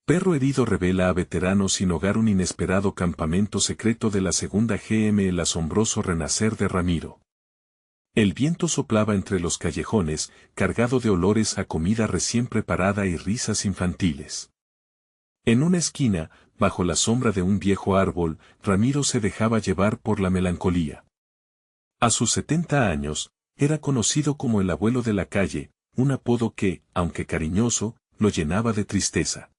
Perro herido revela a veteranos sin hogar un inesperado campamento secreto de la Segunda GM. El asombroso renacer de Ramiro. El viento soplaba entre los callejones, cargado de olores a comida recién preparada y risas infantiles. En una esquina, bajo la sombra de un viejo árbol, Ramiro se dejaba llevar por la melancolía. A sus 70 años, era conocido como el abuelo de la calle, un apodo que, aunque cariñoso, lo llenaba de tristeza.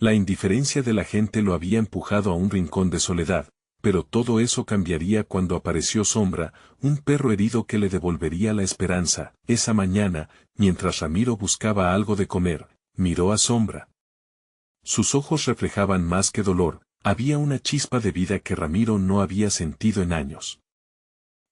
La indiferencia de la gente lo había empujado a un rincón de soledad, pero todo eso cambiaría cuando apareció Sombra, un perro herido que le devolvería la esperanza. Esa mañana, mientras Ramiro buscaba algo de comer, miró a Sombra. Sus ojos reflejaban más que dolor, había una chispa de vida que Ramiro no había sentido en años.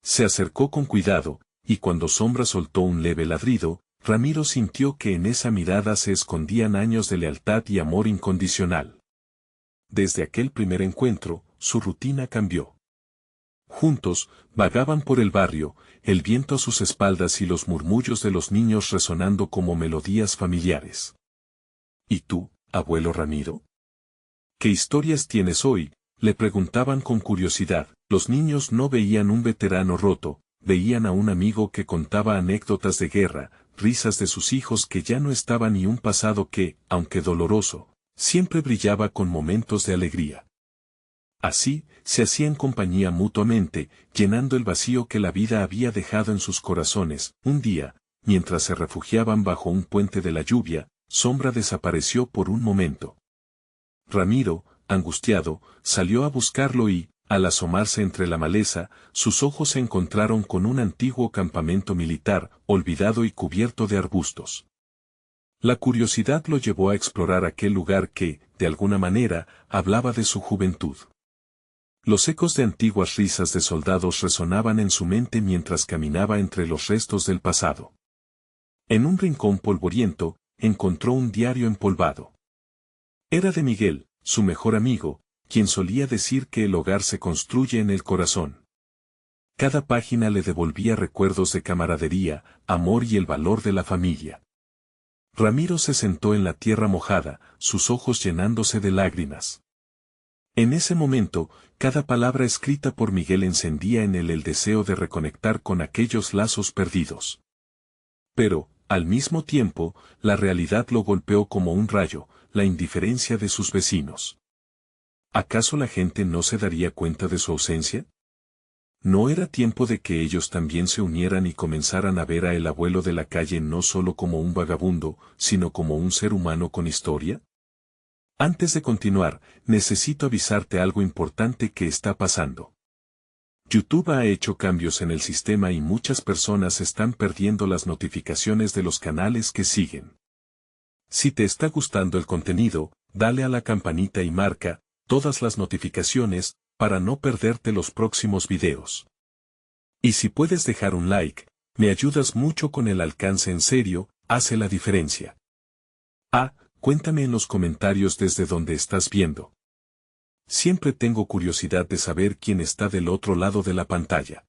Se acercó con cuidado, y cuando Sombra soltó un leve ladrido, Ramiro sintió que en esa mirada se escondían años de lealtad y amor incondicional. Desde aquel primer encuentro, su rutina cambió. Juntos, vagaban por el barrio, el viento a sus espaldas y los murmullos de los niños resonando como melodías familiares. ¿Y tú, abuelo Ramiro? ¿Qué historias tienes hoy?, le preguntaban con curiosidad. Los niños no veían un veterano roto, veían a un amigo que contaba anécdotas de guerra, risas de sus hijos que ya no estaban y un pasado que, aunque doloroso, siempre brillaba con momentos de alegría. Así, se hacían compañía mutuamente, llenando el vacío que la vida había dejado en sus corazones. Un día, mientras se refugiaban bajo un puente de la lluvia, Sombra desapareció por un momento. Ramiro, angustiado, salió a buscarlo y, al asomarse entre la maleza, sus ojos se encontraron con un antiguo campamento militar, olvidado y cubierto de arbustos. La curiosidad lo llevó a explorar aquel lugar que, de alguna manera, hablaba de su juventud. Los ecos de antiguas risas de soldados resonaban en su mente mientras caminaba entre los restos del pasado. En un rincón polvoriento, encontró un diario empolvado. Era de Miguel, su mejor amigo, quien solía decir que el hogar se construye en el corazón. Cada página le devolvía recuerdos de camaradería, amor y el valor de la familia. Ramiro se sentó en la tierra mojada, sus ojos llenándose de lágrimas. En ese momento, cada palabra escrita por Miguel encendía en él el deseo de reconectar con aquellos lazos perdidos. Pero, al mismo tiempo, la realidad lo golpeó como un rayo, la indiferencia de sus vecinos. ¿Acaso la gente no se daría cuenta de su ausencia? ¿No era tiempo de que ellos también se unieran y comenzaran a ver a el abuelo de la calle no solo como un vagabundo, sino como un ser humano con historia? Antes de continuar, necesito avisarte algo importante que está pasando. YouTube ha hecho cambios en el sistema y muchas personas están perdiendo las notificaciones de los canales que siguen. Si te está gustando el contenido, dale a la campanita y marca todas las notificaciones, para no perderte los próximos videos. Y si puedes dejar un like, me ayudas mucho con el alcance, en serio, hace la diferencia. Cuéntame en los comentarios desde donde estás viendo. Siempre tengo curiosidad de saber quién está del otro lado de la pantalla.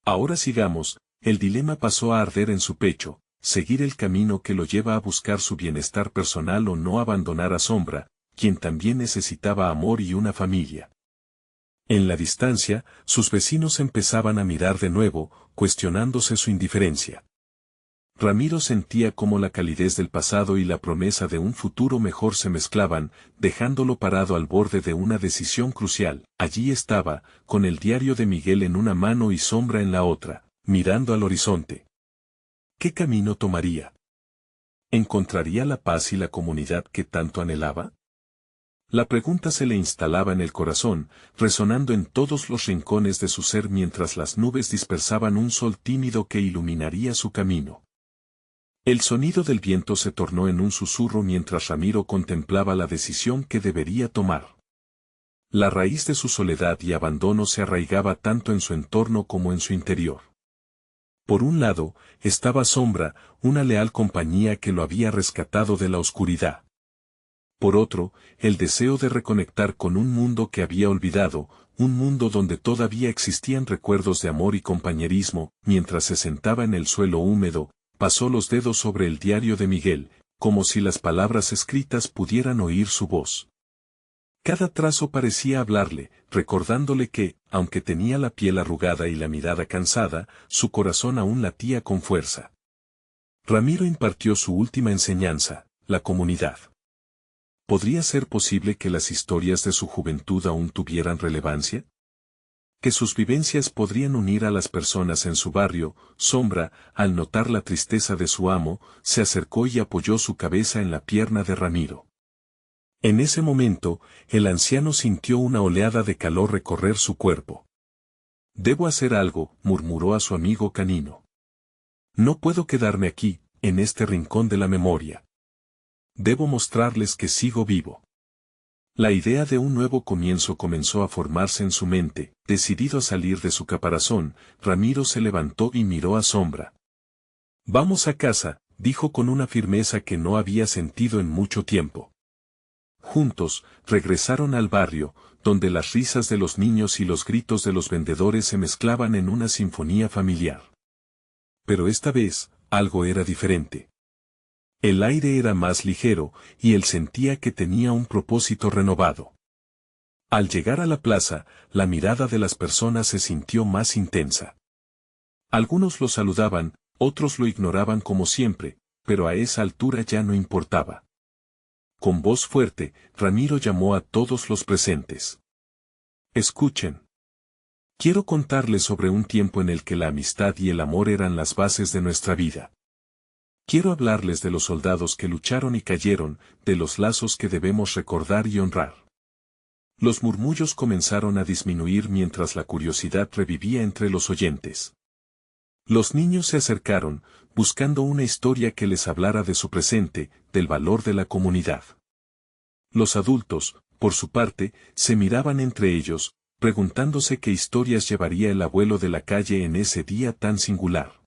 Ahora sigamos, el dilema pasó a arder en su pecho, seguir el camino que lo lleva a buscar su bienestar personal o no abandonar a Sombra, quien también necesitaba amor y una familia. En la distancia, sus vecinos empezaban a mirar de nuevo, cuestionándose su indiferencia. Ramiro sentía cómo la calidez del pasado y la promesa de un futuro mejor se mezclaban, dejándolo parado al borde de una decisión crucial. Allí estaba, con el diario de Miguel en una mano y Sombra en la otra, mirando al horizonte. ¿Qué camino tomaría? ¿Encontraría la paz y la comunidad que tanto anhelaba? La pregunta se le instalaba en el corazón, resonando en todos los rincones de su ser mientras las nubes dispersaban un sol tímido que iluminaría su camino. El sonido del viento se tornó en un susurro mientras Ramiro contemplaba la decisión que debería tomar. La raíz de su soledad y abandono se arraigaba tanto en su entorno como en su interior. Por un lado, estaba Sombra, una leal compañía que lo había rescatado de la oscuridad. Por otro, el deseo de reconectar con un mundo que había olvidado, un mundo donde todavía existían recuerdos de amor y compañerismo. Mientras se sentaba en el suelo húmedo, pasó los dedos sobre el diario de Miguel, como si las palabras escritas pudieran oír su voz. Cada trazo parecía hablarle, recordándole que, aunque tenía la piel arrugada y la mirada cansada, su corazón aún latía con fuerza. Ramiro impartió su última enseñanza, la comunidad. ¿Podría ser posible que las historias de su juventud aún tuvieran relevancia? Que sus vivencias podrían unir a las personas en su barrio. Sombra, al notar la tristeza de su amo, se acercó y apoyó su cabeza en la pierna de Ramiro. En ese momento, el anciano sintió una oleada de calor recorrer su cuerpo. «Debo hacer algo», murmuró a su amigo canino. «No puedo quedarme aquí, en este rincón de la memoria. Debo mostrarles que sigo vivo». La idea de un nuevo comienzo comenzó a formarse en su mente. Decidido a salir de su caparazón, Ramiro se levantó y miró a Sombra. «Vamos a casa», dijo con una firmeza que no había sentido en mucho tiempo. Juntos, regresaron al barrio, donde las risas de los niños y los gritos de los vendedores se mezclaban en una sinfonía familiar. Pero esta vez, algo era diferente. El aire era más ligero, y él sentía que tenía un propósito renovado. Al llegar a la plaza, la mirada de las personas se sintió más intensa. Algunos lo saludaban, otros lo ignoraban como siempre, pero a esa altura ya no importaba. Con voz fuerte, Ramiro llamó a todos los presentes. «Escuchen. Quiero contarles sobre un tiempo en el que la amistad y el amor eran las bases de nuestra vida. Quiero hablarles de los soldados que lucharon y cayeron, de los lazos que debemos recordar y honrar». Los murmullos comenzaron a disminuir mientras la curiosidad revivía entre los oyentes. Los niños se acercaron, buscando una historia que les hablara de su presente, del valor de la comunidad. Los adultos, por su parte, se miraban entre ellos, preguntándose qué historias llevaría el abuelo de la calle en ese día tan singular.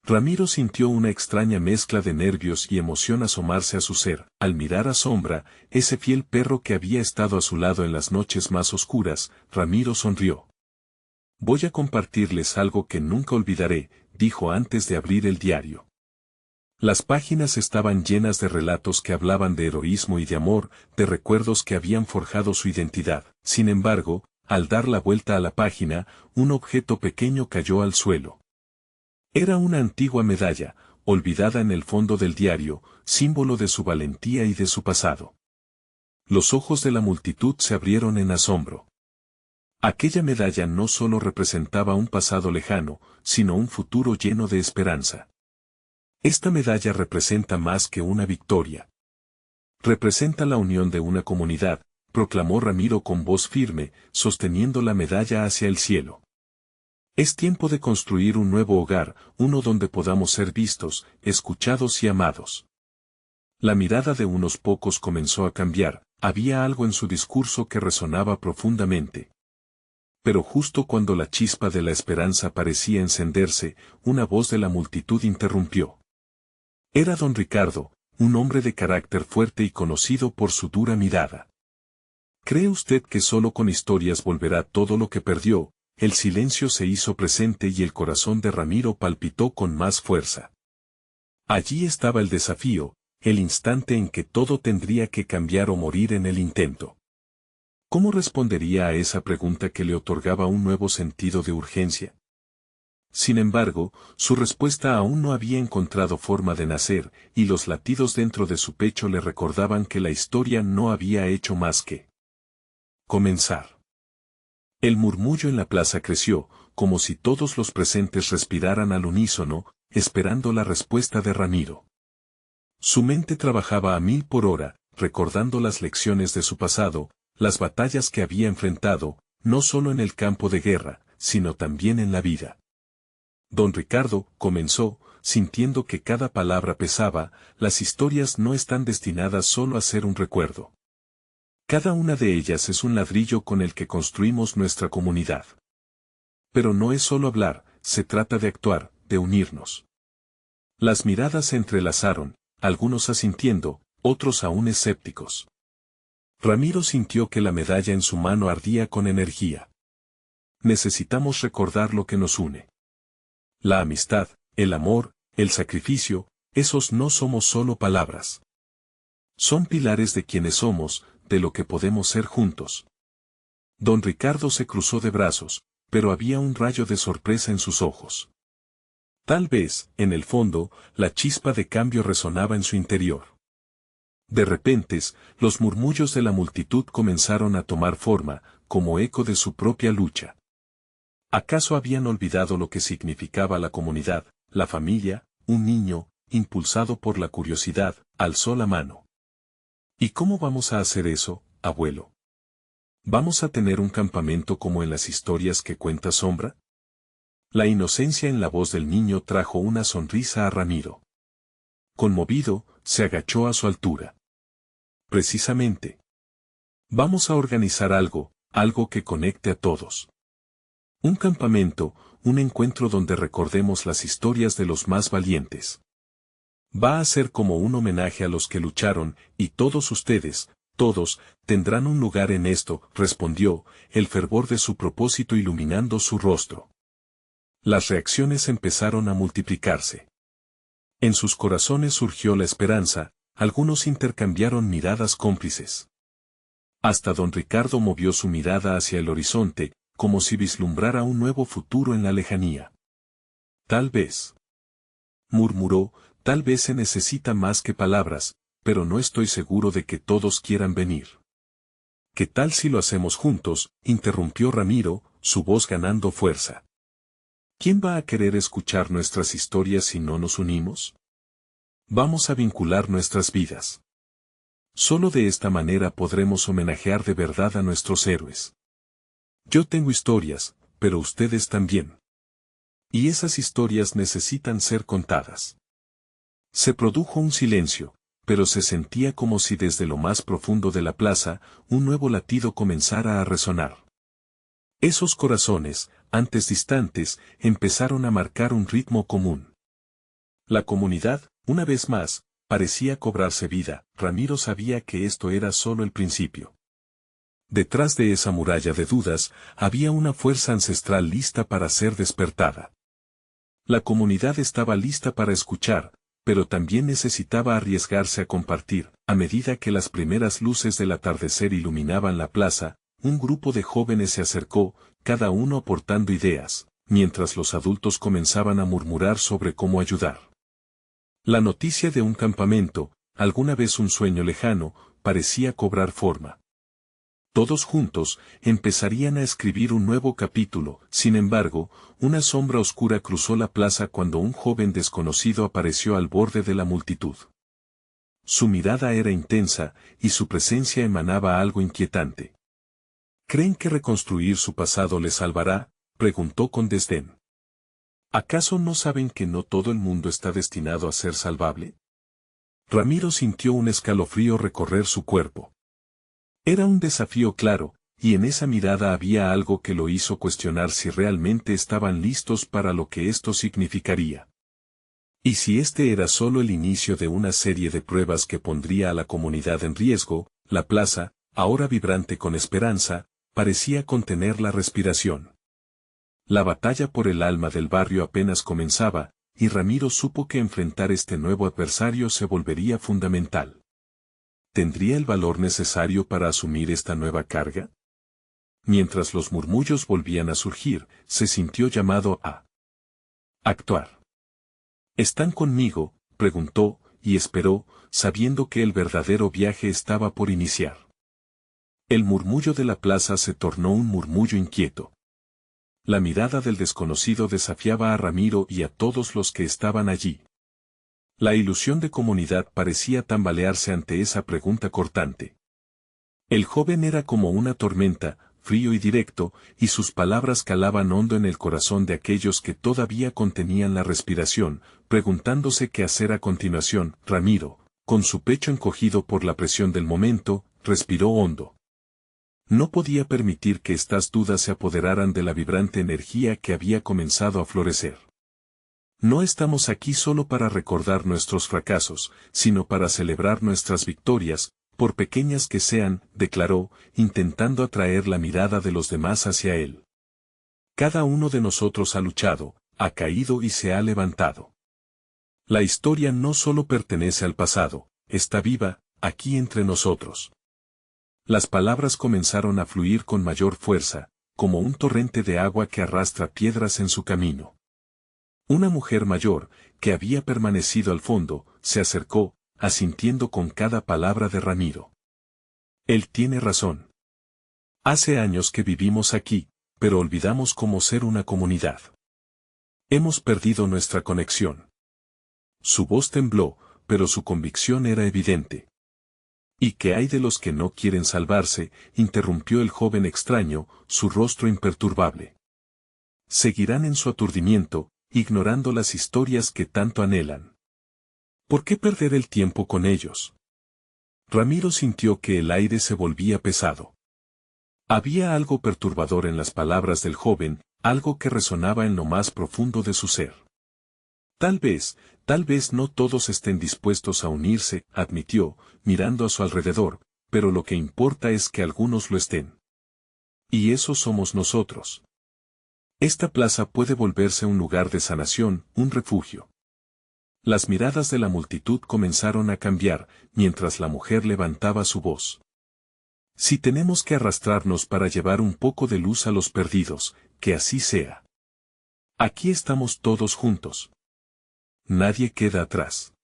Ramiro sintió una extraña mezcla de nervios y emoción asomarse a su ser, al mirar a Sombra, ese fiel perro que había estado a su lado en las noches más oscuras. Ramiro sonrió. «Voy a compartirles algo que nunca olvidaré», dijo antes de abrir el diario. Las páginas estaban llenas de relatos que hablaban de heroísmo y de amor, de recuerdos que habían forjado su identidad. Sin embargo, al dar la vuelta a la página, un objeto pequeño cayó al suelo. Era una antigua medalla, olvidada en el fondo del diario, símbolo de su valentía y de su pasado. Los ojos de la multitud se abrieron en asombro. Aquella medalla no solo representaba un pasado lejano, sino un futuro lleno de esperanza. «Esta medalla representa más que una victoria. Representa la unión de una comunidad», proclamó Ramiro con voz firme, sosteniendo la medalla hacia el cielo. «Es tiempo de construir un nuevo hogar, uno donde podamos ser vistos, escuchados y amados». La mirada de unos pocos comenzó a cambiar, había algo en su discurso que resonaba profundamente. Pero justo cuando la chispa de la esperanza parecía encenderse, una voz de la multitud interrumpió. Era don Ricardo, un hombre de carácter fuerte y conocido por su dura mirada. «¿Cree usted que solo con historias volverá todo lo que perdió?». El silencio se hizo presente y el corazón de Ramiro palpitó con más fuerza. Allí estaba el desafío, el instante en que todo tendría que cambiar o morir en el intento. ¿Cómo respondería a esa pregunta que le otorgaba un nuevo sentido de urgencia? Sin embargo, su respuesta aún no había encontrado forma de nacer, y los latidos dentro de su pecho le recordaban que la historia no había hecho más que comenzar. El murmullo en la plaza creció, como si todos los presentes respiraran al unísono, esperando la respuesta de Ramiro. Su mente trabajaba a 1000 por hora, recordando las lecciones de su pasado, las batallas que había enfrentado, no solo en el campo de guerra, sino también en la vida. Don Ricardo, comenzó, sintiendo que cada palabra pesaba, las historias no están destinadas solo a ser un recuerdo. Cada una de ellas es un ladrillo con el que construimos nuestra comunidad. Pero no es solo hablar, se trata de actuar, de unirnos. Las miradas se entrelazaron, algunos asintiendo, otros aún escépticos. Ramiro sintió que la medalla en su mano ardía con energía. Necesitamos recordar lo que nos une. La amistad, el amor, el sacrificio, Esos no somos solo palabras. Son pilares de quienes somos, de lo que podemos ser juntos. Don Ricardo se cruzó de brazos, pero había un rayo de sorpresa en sus ojos. Tal vez, en el fondo, la chispa de cambio resonaba en su interior. De repente, los murmullos de la multitud comenzaron a tomar forma, como eco de su propia lucha. ¿Acaso habían olvidado lo que significaba la comunidad, la familia? Un niño, impulsado por la curiosidad, alzó la mano. ¿Y cómo vamos a hacer eso, abuelo? ¿Vamos a tener un campamento como en las historias que cuenta Sombra? La inocencia en la voz del niño trajo una sonrisa a Ramiro. Conmovido, se agachó a su altura. Precisamente. Vamos a organizar algo que conecte a todos. Un campamento, un encuentro donde recordemos las historias de los más valientes. Va a ser como un homenaje a los que lucharon, y todos ustedes, todos, tendrán un lugar en esto, respondió, el fervor de su propósito iluminando su rostro. Las reacciones empezaron a multiplicarse. En sus corazones surgió la esperanza, algunos intercambiaron miradas cómplices. Hasta don Ricardo movió su mirada hacia el horizonte, como si vislumbrara un nuevo futuro en la lejanía. Tal vez, murmuró, tal vez se necesita más que palabras, pero no estoy seguro de que todos quieran venir. ¿Qué tal si lo hacemos juntos?, interrumpió Ramiro, su voz ganando fuerza. ¿Quién va a querer escuchar nuestras historias si no nos unimos? Vamos a vincular nuestras vidas. Solo de esta manera podremos homenajear de verdad a nuestros héroes. Yo tengo historias, pero ustedes también. Y esas historias necesitan ser contadas. Se produjo un silencio, pero se sentía como si desde lo más profundo de la plaza, un nuevo latido comenzara a resonar. Esos corazones, antes distantes, empezaron a marcar un ritmo común. La comunidad, una vez más, parecía cobrarse vida. Ramiro sabía que esto era solo el principio. Detrás de esa muralla de dudas, había una fuerza ancestral lista para ser despertada. La comunidad estaba lista para escuchar, pero también necesitaba arriesgarse a compartir. A medida que las primeras luces del atardecer iluminaban la plaza, un grupo de jóvenes se acercó, cada uno aportando ideas, mientras los adultos comenzaban a murmurar sobre cómo ayudar. La noticia de un campamento, alguna vez un sueño lejano, parecía cobrar forma. Todos juntos, empezarían a escribir un nuevo capítulo. Sin embargo, una sombra oscura cruzó la plaza cuando un joven desconocido apareció al borde de la multitud. Su mirada era intensa, y su presencia emanaba algo inquietante. ¿Creen que reconstruir su pasado les salvará?, preguntó con desdén. ¿Acaso no saben que no todo el mundo está destinado a ser salvable? Ramiro sintió un escalofrío recorrer su cuerpo. Era un desafío claro, y en esa mirada había algo que lo hizo cuestionar si realmente estaban listos para lo que esto significaría. Y si este era solo el inicio de una serie de pruebas que pondría a la comunidad en riesgo, la plaza, ahora vibrante con esperanza, parecía contener la respiración. La batalla por el alma del barrio apenas comenzaba, y Ramiro supo que enfrentar este nuevo adversario se volvería fundamental. ¿Tendría el valor necesario para asumir esta nueva carga? Mientras los murmullos volvían a surgir, se sintió llamado a actuar. ¿Están conmigo?, preguntó, y esperó, sabiendo que el verdadero viaje estaba por iniciar. El murmullo de la plaza se tornó un murmullo inquieto. La mirada del desconocido desafiaba a Ramiro y a todos los que estaban allí. La ilusión de comunidad parecía tambalearse ante esa pregunta cortante. El joven era como una tormenta, frío y directo, y sus palabras calaban hondo en el corazón de aquellos que todavía contenían la respiración, preguntándose qué hacer a continuación. Ramiro, con su pecho encogido por la presión del momento, respiró hondo. No podía permitir que estas dudas se apoderaran de la vibrante energía que había comenzado a florecer. No estamos aquí solo para recordar nuestros fracasos, sino para celebrar nuestras victorias, por pequeñas que sean, declaró, intentando atraer la mirada de los demás hacia él. Cada uno de nosotros ha luchado, ha caído y se ha levantado. La historia no solo pertenece al pasado, está viva, aquí entre nosotros. Las palabras comenzaron a fluir con mayor fuerza, como un torrente de agua que arrastra piedras en su camino. Una mujer mayor, que había permanecido al fondo, se acercó, asintiendo con cada palabra de Ramiro. Él tiene razón. Hace años que vivimos aquí, pero olvidamos cómo ser una comunidad. Hemos perdido nuestra conexión. Su voz tembló, pero su convicción era evidente. ¿Y qué hay de los que no quieren salvarse?, interrumpió el joven extraño, su rostro imperturbable. Seguirán en su aturdimiento, ignorando las historias que tanto anhelan. ¿Por qué perder el tiempo con ellos? Ramiro sintió que el aire se volvía pesado. Había algo perturbador en las palabras del joven, algo que resonaba en lo más profundo de su ser. Tal vez no todos estén dispuestos a unirse, admitió, mirando a su alrededor, pero lo que importa es que algunos lo estén. Y eso somos nosotros. Esta plaza puede volverse un lugar de sanación, un refugio. Las miradas de la multitud comenzaron a cambiar, mientras la mujer levantaba su voz. Si tenemos que arrastrarnos para llevar un poco de luz a los perdidos, que así sea. Aquí estamos todos juntos. Nadie queda atrás.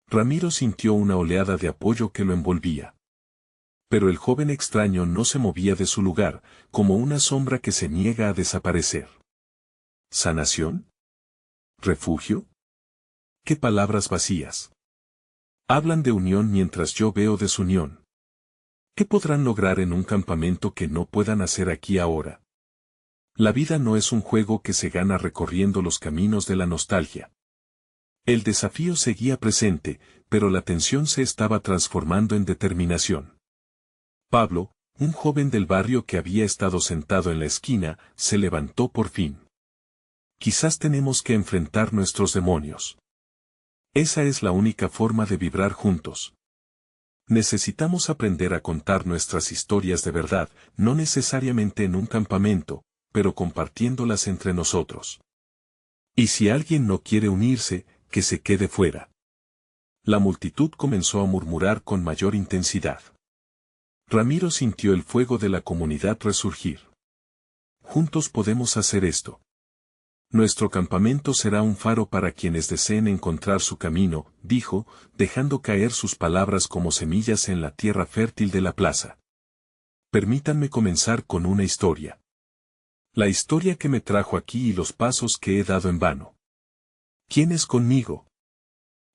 Ramiro sintió una oleada de apoyo que lo envolvía. Pero el joven extraño no se movía de su lugar, como una sombra que se niega a desaparecer. ¿Sanación? ¿Refugio? ¿Qué palabras vacías? Hablan de unión mientras yo veo desunión. ¿Qué podrán lograr en un campamento que no puedan hacer aquí ahora? La vida no es un juego que se gana recorriendo los caminos de la nostalgia. El desafío seguía presente, pero la tensión se estaba transformando en determinación. Pablo, un joven del barrio que había estado sentado en la esquina, se levantó por fin. Quizás tenemos que enfrentar nuestros demonios. Esa es la única forma de vibrar juntos. Necesitamos aprender a contar nuestras historias de verdad, no necesariamente en un campamento, pero compartiéndolas entre nosotros. Y si alguien no quiere unirse, que se quede fuera. La multitud comenzó a murmurar con mayor intensidad. Ramiro sintió el fuego de la comunidad resurgir. Juntos podemos hacer esto. Nuestro campamento será un faro para quienes deseen encontrar su camino, dijo, dejando caer sus palabras como semillas en la tierra fértil de la plaza. Permítanme comenzar con una historia. La historia que me trajo aquí y los pasos que he dado en vano. ¿Quién es conmigo?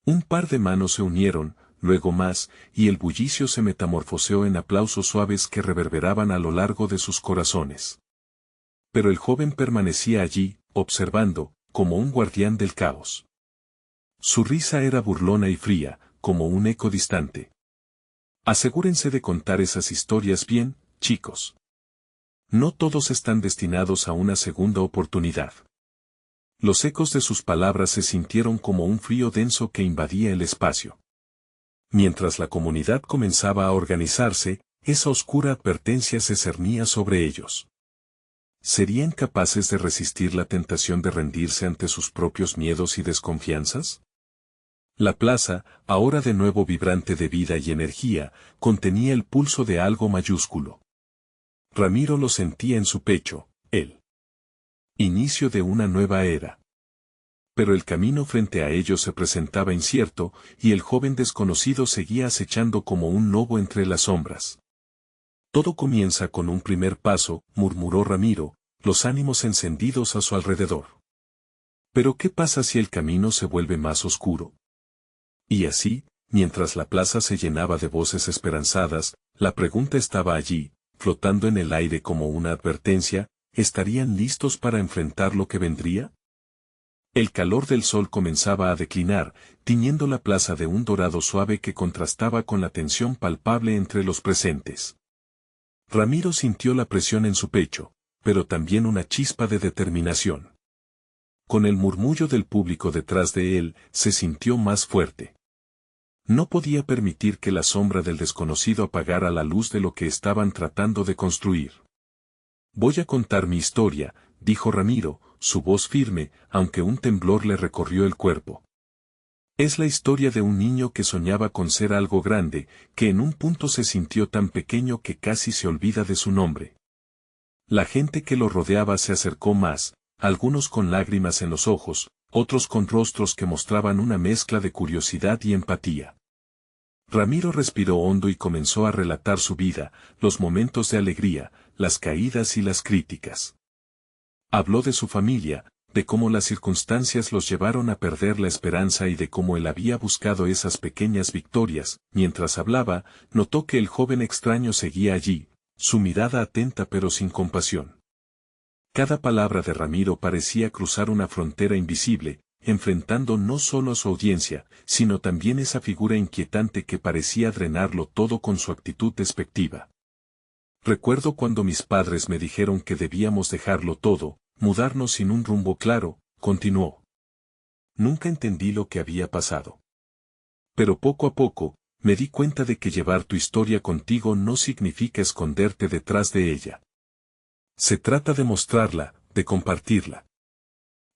Un par de manos se unieron, luego más, y el bullicio se metamorfoseó en aplausos suaves que reverberaban a lo largo de sus corazones. Pero el joven permanecía allí, observando, como un guardián del caos. Su risa era burlona y fría, como un eco distante. Asegúrense de contar esas historias bien, chicos. No todos están destinados a una segunda oportunidad. Los ecos de sus palabras se sintieron como un frío denso que invadía el espacio. Mientras la comunidad comenzaba a organizarse, esa oscura advertencia se cernía sobre ellos. ¿Serían capaces de resistir la tentación de rendirse ante sus propios miedos y desconfianzas? La plaza, ahora de nuevo vibrante de vida y energía, contenía el pulso de algo mayúsculo. Ramiro lo sentía en su pecho, el inicio de una nueva era. Pero el camino frente a ellos se presentaba incierto, y el joven desconocido seguía acechando como un lobo entre las sombras. Todo comienza con un primer paso, murmuró Ramiro, los ánimos encendidos a su alrededor. Pero ¿qué pasa si el camino se vuelve más oscuro? Y así, mientras la plaza se llenaba de voces esperanzadas, la pregunta estaba allí, flotando en el aire como una advertencia, ¿estarían listos para enfrentar lo que vendría? El calor del sol comenzaba a declinar, tiñendo la plaza de un dorado suave que contrastaba con la tensión palpable entre los presentes. Ramiro sintió la presión en su pecho, pero también una chispa de determinación. Con el murmullo del público detrás de él, se sintió más fuerte. No podía permitir que la sombra del desconocido apagara la luz de lo que estaban tratando de construir. Voy a contar mi historia, dijo Ramiro, su voz firme, aunque un temblor le recorrió el cuerpo. Es la historia de un niño que soñaba con ser algo grande, que en un punto se sintió tan pequeño que casi se olvida de su nombre. La gente que lo rodeaba se acercó más, algunos con lágrimas en los ojos, otros con rostros que mostraban una mezcla de curiosidad y empatía. Ramiro respiró hondo y comenzó a relatar su vida, los momentos de alegría, las caídas y las críticas. Habló de su familia, de cómo las circunstancias los llevaron a perder la esperanza y de cómo él había buscado esas pequeñas victorias. Mientras hablaba, notó que el joven extraño seguía allí, su mirada atenta pero sin compasión. Cada palabra de Ramiro parecía cruzar una frontera invisible, enfrentando no solo a su audiencia, sino también esa figura inquietante que parecía drenarlo todo con su actitud despectiva. Recuerdo cuando mis padres me dijeron que debíamos dejarlo todo, mudarnos sin un rumbo claro, continuó. Nunca entendí lo que había pasado. Pero poco a poco, me di cuenta de que llevar tu historia contigo no significa esconderte detrás de ella. Se trata de mostrarla, de compartirla.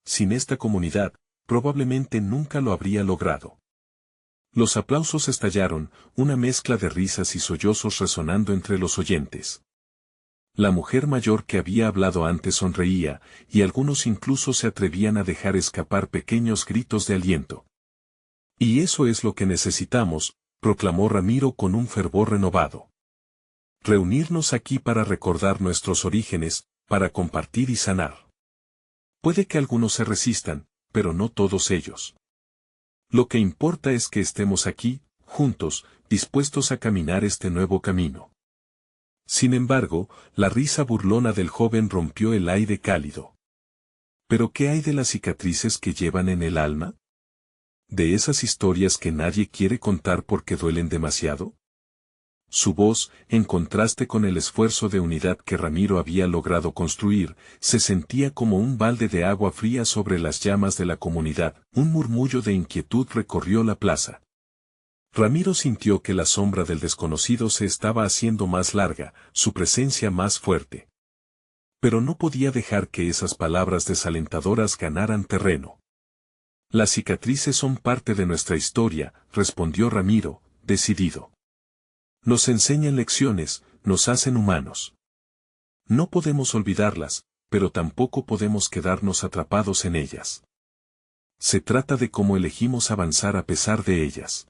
Sin esta comunidad, probablemente nunca lo habría logrado. Los aplausos estallaron, una mezcla de risas y sollozos resonando entre los oyentes. La mujer mayor que había hablado antes sonreía, y algunos incluso se atrevían a dejar escapar pequeños gritos de aliento. Y eso es lo que necesitamos, proclamó Ramiro con un fervor renovado. Reunirnos aquí para recordar nuestros orígenes, para compartir y sanar. Puede que algunos se resistan, pero no todos ellos. Lo que importa es que estemos aquí, juntos, dispuestos a caminar este nuevo camino. Sin embargo, la risa burlona del joven rompió el aire cálido. ¿Pero qué hay de las cicatrices que llevan en el alma? ¿De esas historias que nadie quiere contar porque duelen demasiado? Su voz, en contraste con el esfuerzo de unidad que Ramiro había logrado construir, se sentía como un balde de agua fría sobre las llamas de la comunidad. Un murmullo de inquietud recorrió la plaza. Ramiro sintió que la sombra del desconocido se estaba haciendo más larga, su presencia más fuerte. Pero no podía dejar que esas palabras desalentadoras ganaran terreno. Las cicatrices son parte de nuestra historia, respondió Ramiro, decidido. Nos enseñan lecciones, nos hacen humanos. No podemos olvidarlas, pero tampoco podemos quedarnos atrapados en ellas. Se trata de cómo elegimos avanzar a pesar de ellas.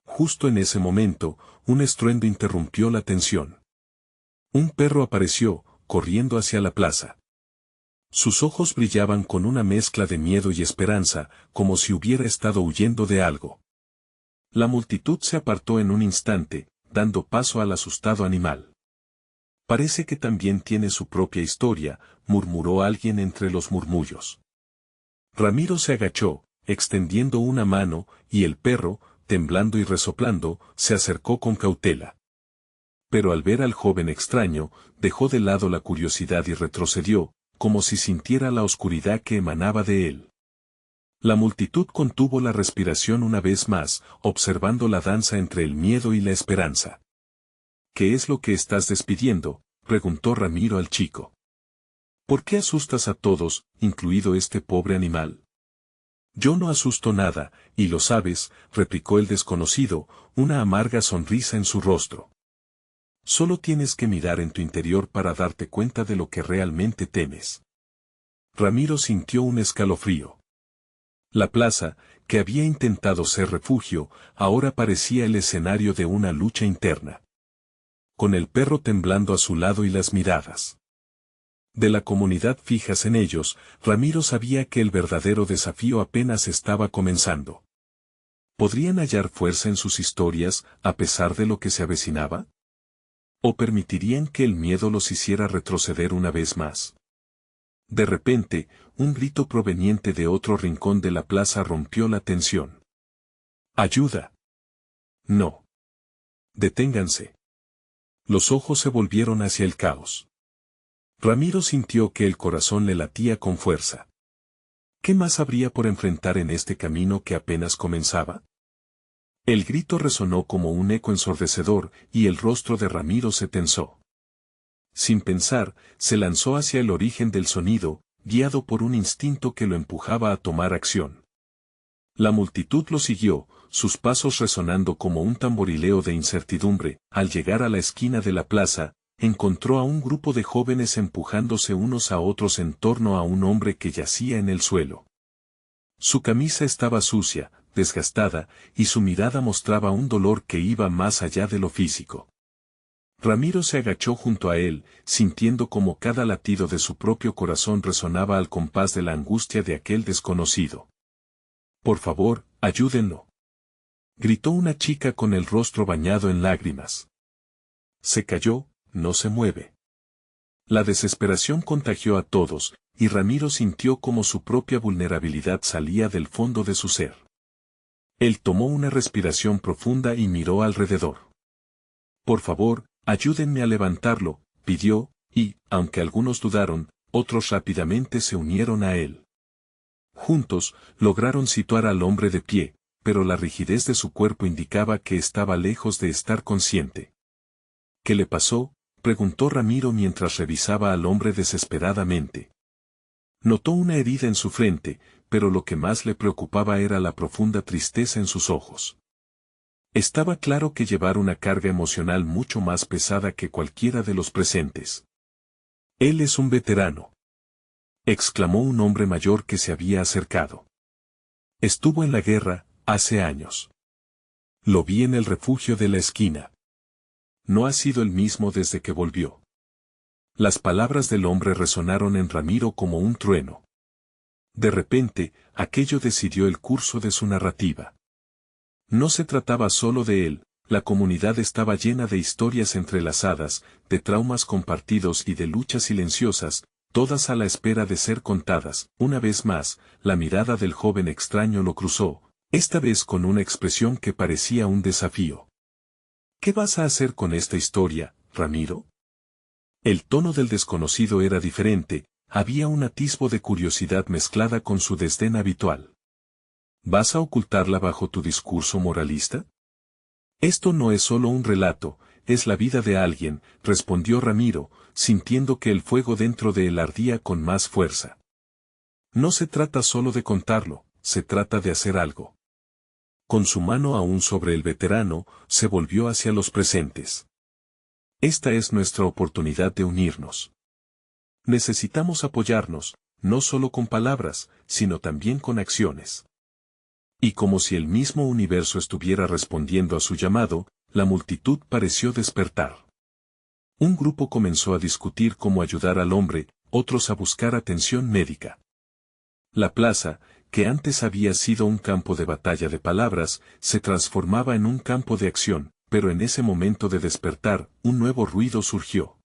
Justo en ese momento, un estruendo interrumpió la tensión. Un perro apareció, corriendo hacia la plaza. Sus ojos brillaban con una mezcla de miedo y esperanza, como si hubiera estado huyendo de algo. La multitud se apartó en un instante, dando paso al asustado animal. Parece que también tiene su propia historia, murmuró alguien entre los murmullos. Ramiro se agachó, extendiendo una mano, y el perro, temblando y resoplando, se acercó con cautela. Pero al ver al joven extraño, dejó de lado la curiosidad y retrocedió, como si sintiera la oscuridad que emanaba de él. La multitud contuvo la respiración una vez más, observando la danza entre el miedo y la esperanza. ¿Qué es lo que estás despidiendo?, preguntó Ramiro al chico. ¿Por qué asustas a todos, incluido este pobre animal? Yo no asusto nada, y lo sabes, replicó el desconocido, una amarga sonrisa en su rostro. Solo tienes que mirar en tu interior para darte cuenta de lo que realmente temes. Ramiro sintió un escalofrío. La plaza, que había intentado ser refugio, ahora parecía el escenario de una lucha interna. Con el perro temblando a su lado y las miradas de la comunidad fijas en ellos, Ramiro sabía que el verdadero desafío apenas estaba comenzando. ¿Podrían hallar fuerza en sus historias, a pesar de lo que se avecinaba? ¿O permitirían que el miedo los hiciera retroceder una vez más? De repente, un grito proveniente de otro rincón de la plaza rompió la tensión. ¡Ayuda! No. Deténganse. Los ojos se volvieron hacia el caos. Ramiro sintió que el corazón le latía con fuerza. ¿Qué más habría por enfrentar en este camino que apenas comenzaba? El grito resonó como un eco ensordecedor, y el rostro de Ramiro se tensó. Sin pensar, se lanzó hacia el origen del sonido, guiado por un instinto que lo empujaba a tomar acción. La multitud lo siguió, sus pasos resonando como un tamborileo de incertidumbre. Al llegar a la esquina de la plaza, encontró a un grupo de jóvenes empujándose unos a otros en torno a un hombre que yacía en el suelo. Su camisa estaba sucia, desgastada, y su mirada mostraba un dolor que iba más allá de lo físico. Ramiro se agachó junto a él, sintiendo como cada latido de su propio corazón resonaba al compás de la angustia de aquel desconocido. «Por favor, ayúdenlo», gritó una chica con el rostro bañado en lágrimas. Se cayó, no se mueve. La desesperación contagió a todos, y Ramiro sintió como su propia vulnerabilidad salía del fondo de su ser. Él tomó una respiración profunda y miró alrededor. «Por favor, ayúdenme a levantarlo», pidió, y, aunque algunos dudaron, otros rápidamente se unieron a él. Juntos, lograron situar al hombre de pie, pero la rigidez de su cuerpo indicaba que estaba lejos de estar consciente. «¿Qué le pasó?», preguntó Ramiro mientras revisaba al hombre desesperadamente. Notó una herida en su frente, pero lo que más le preocupaba era la profunda tristeza en sus ojos. Estaba claro que llevaba una carga emocional mucho más pesada que cualquiera de los presentes. «Él es un veterano», exclamó un hombre mayor que se había acercado. «Estuvo en la guerra, hace años. Lo vi en el refugio de la esquina. No ha sido el mismo desde que volvió». Las palabras del hombre resonaron en Ramiro como un trueno. De repente, aquello decidió el curso de su narrativa. No se trataba solo de él, la comunidad estaba llena de historias entrelazadas, de traumas compartidos y de luchas silenciosas, todas a la espera de ser contadas. Una vez más, la mirada del joven extraño lo cruzó, esta vez con una expresión que parecía un desafío. «¿Qué vas a hacer con esta historia, Ramiro?». El tono del desconocido era diferente, había un atisbo de curiosidad mezclada con su desdén habitual. «¿Vas a ocultarla bajo tu discurso moralista?». «Esto no es solo un relato, es la vida de alguien», respondió Ramiro, sintiendo que el fuego dentro de él ardía con más fuerza. «No se trata solo de contarlo, se trata de hacer algo». Con su mano aún sobre el veterano, se volvió hacia los presentes. «Esta es nuestra oportunidad de unirnos. Necesitamos apoyarnos, no solo con palabras, sino también con acciones». Y como si el mismo universo estuviera respondiendo a su llamado, la multitud pareció despertar. Un grupo comenzó a discutir cómo ayudar al hombre, otros a buscar atención médica. La plaza, que antes había sido un campo de batalla de palabras, se transformaba en un campo de acción, pero en ese momento de despertar, un nuevo ruido surgió.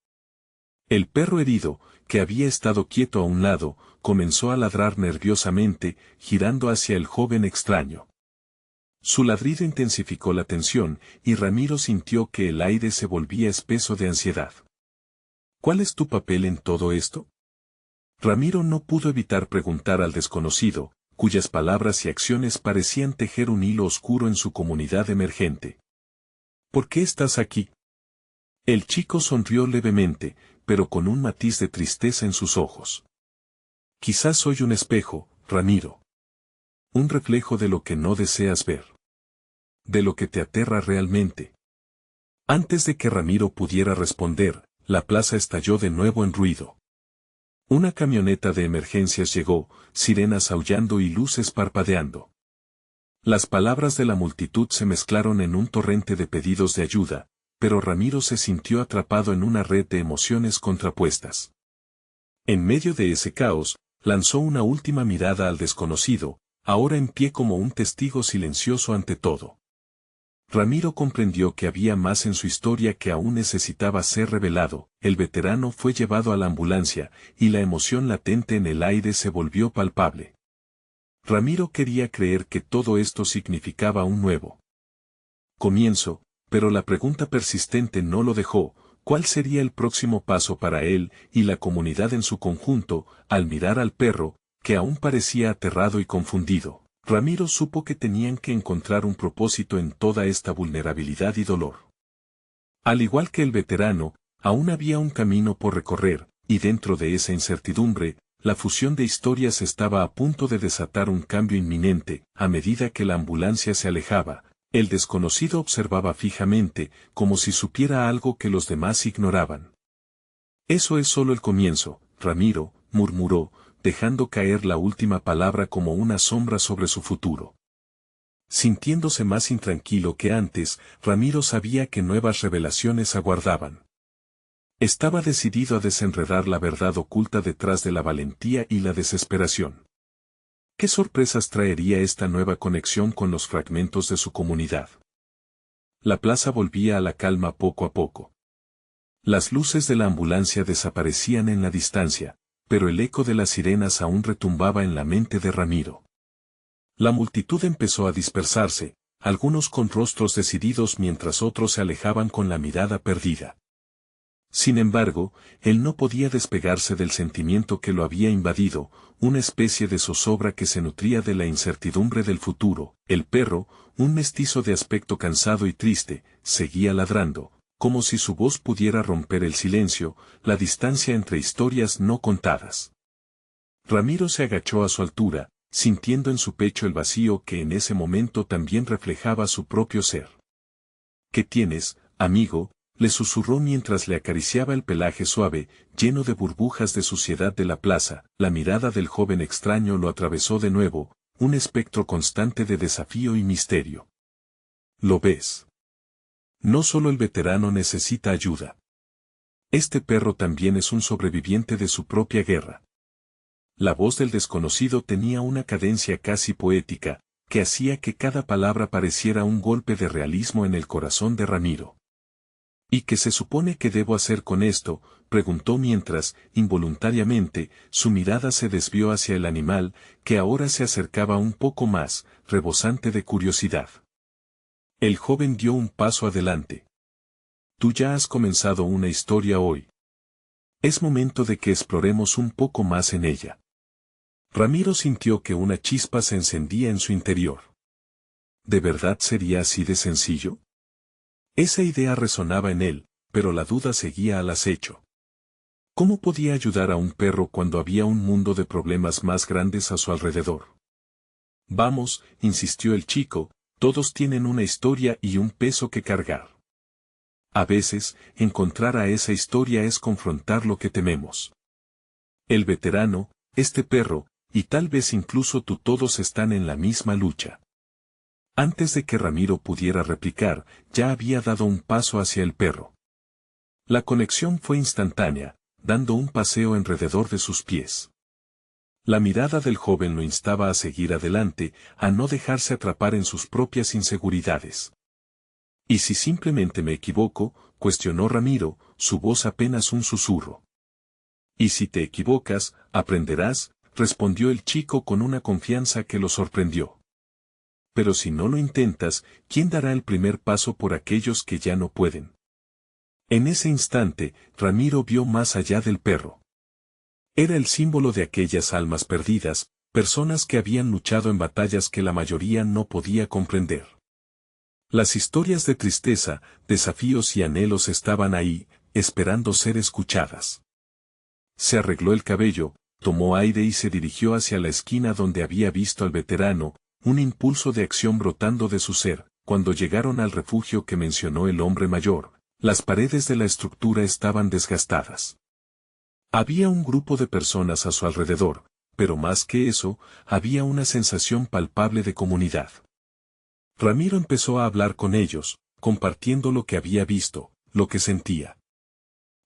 El perro herido, que había estado quieto a un lado, comenzó a ladrar nerviosamente, girando hacia el joven extraño. Su ladrido intensificó la tensión, y Ramiro sintió que el aire se volvía espeso de ansiedad. «¿Cuál es tu papel en todo esto?». Ramiro no pudo evitar preguntar al desconocido, cuyas palabras y acciones parecían tejer un hilo oscuro en su comunidad emergente. «¿Por qué estás aquí?». El chico sonrió levemente, pero con un matiz de tristeza en sus ojos. «Quizás soy un espejo, Ramiro. Un reflejo de lo que no deseas ver. De lo que te aterra realmente». Antes de que Ramiro pudiera responder, la plaza estalló de nuevo en ruido. Una camioneta de emergencias llegó, sirenas aullando y luces parpadeando. Las palabras de la multitud se mezclaron en un torrente de pedidos de ayuda, pero Ramiro se sintió atrapado en una red de emociones contrapuestas. En medio de ese caos, lanzó una última mirada al desconocido, ahora en pie como un testigo silencioso ante todo. Ramiro comprendió que había más en su historia que aún necesitaba ser revelado. El veterano fue llevado a la ambulancia, y la emoción latente en el aire se volvió palpable. Ramiro quería creer que todo esto significaba un nuevo comienzo, pero la pregunta persistente no lo dejó: ¿cuál sería el próximo paso para él y la comunidad en su conjunto? Al mirar al perro, que aún parecía aterrado y confundido, Ramiro supo que tenían que encontrar un propósito en toda esta vulnerabilidad y dolor. Al igual que el veterano, aún había un camino por recorrer, y dentro de esa incertidumbre, la fusión de historias estaba a punto de desatar un cambio inminente. A medida que la ambulancia se alejaba, el desconocido observaba fijamente, como si supiera algo que los demás ignoraban. Eso es solo el comienzo, Ramiro, murmuró, dejando caer la última palabra como una sombra sobre su futuro. Sintiéndose más intranquilo que antes, Ramiro sabía que nuevas revelaciones aguardaban. Estaba decidido a desenredar la verdad oculta detrás de la valentía y la desesperación. ¿Qué sorpresas traería esta nueva conexión con los fragmentos de su comunidad? La plaza volvía a la calma poco a poco. Las luces de la ambulancia desaparecían en la distancia, pero el eco de las sirenas aún retumbaba en la mente de Ramiro. La multitud empezó a dispersarse, algunos con rostros decididos mientras otros se alejaban con la mirada perdida. Sin embargo, él no podía despegarse del sentimiento que lo había invadido, una especie de zozobra que se nutría de la incertidumbre del futuro. El perro, un mestizo de aspecto cansado y triste, seguía ladrando, como si su voz pudiera romper el silencio, la distancia entre historias no contadas. Ramiro se agachó a su altura, sintiendo en su pecho el vacío que en ese momento también reflejaba su propio ser. ¿Qué tienes, amigo?, le susurró mientras le acariciaba el pelaje suave, lleno de burbujas de suciedad de la plaza. La mirada del joven extraño lo atravesó de nuevo, un espectro constante de desafío y misterio. ¿Lo ves? No solo el veterano necesita ayuda. Este perro también es un sobreviviente de su propia guerra. La voz del desconocido tenía una cadencia casi poética, que hacía que cada palabra pareciera un golpe de realismo en el corazón de Ramiro. ¿Y qué se supone que debo hacer con esto?, preguntó mientras, involuntariamente, su mirada se desvió hacia el animal, que ahora se acercaba un poco más, rebosante de curiosidad. El joven dio un paso adelante. Tú ya has comenzado una historia hoy. Es momento de que exploremos un poco más en ella. Ramiro sintió que una chispa se encendía en su interior. ¿De verdad sería así de sencillo? Esa idea resonaba en él, pero la duda seguía al acecho. ¿Cómo podía ayudar a un perro cuando había un mundo de problemas más grandes a su alrededor? Vamos, insistió el chico, todos tienen una historia y un peso que cargar. A veces, encontrar a esa historia es confrontar lo que tememos. El veterano, este perro, y tal vez incluso tú, todos están en la misma lucha. Antes de que Ramiro pudiera replicar, ya había dado un paso hacia el perro. La conexión fue instantánea, dando un paseo alrededor de sus pies. La mirada del joven lo instaba a seguir adelante, a no dejarse atrapar en sus propias inseguridades. ¿Y si simplemente me equivoco?, cuestionó Ramiro, su voz apenas un susurro. Y si te equivocas, aprenderás, respondió el chico con una confianza que lo sorprendió. Pero si no lo intentas, ¿quién dará el primer paso por aquellos que ya no pueden? En ese instante, Ramiro vio más allá del perro. Era el símbolo de aquellas almas perdidas, personas que habían luchado en batallas que la mayoría no podía comprender. Las historias de tristeza, desafíos y anhelos estaban ahí, esperando ser escuchadas. Se arregló el cabello, tomó aire y se dirigió hacia la esquina donde había visto al veterano, un impulso de acción brotando de su ser. Cuando llegaron al refugio que mencionó el hombre mayor, las paredes de la estructura estaban desgastadas. Había un grupo de personas a su alrededor, pero más que eso, había una sensación palpable de comunidad. Ramiro empezó a hablar con ellos, compartiendo lo que había visto, lo que sentía.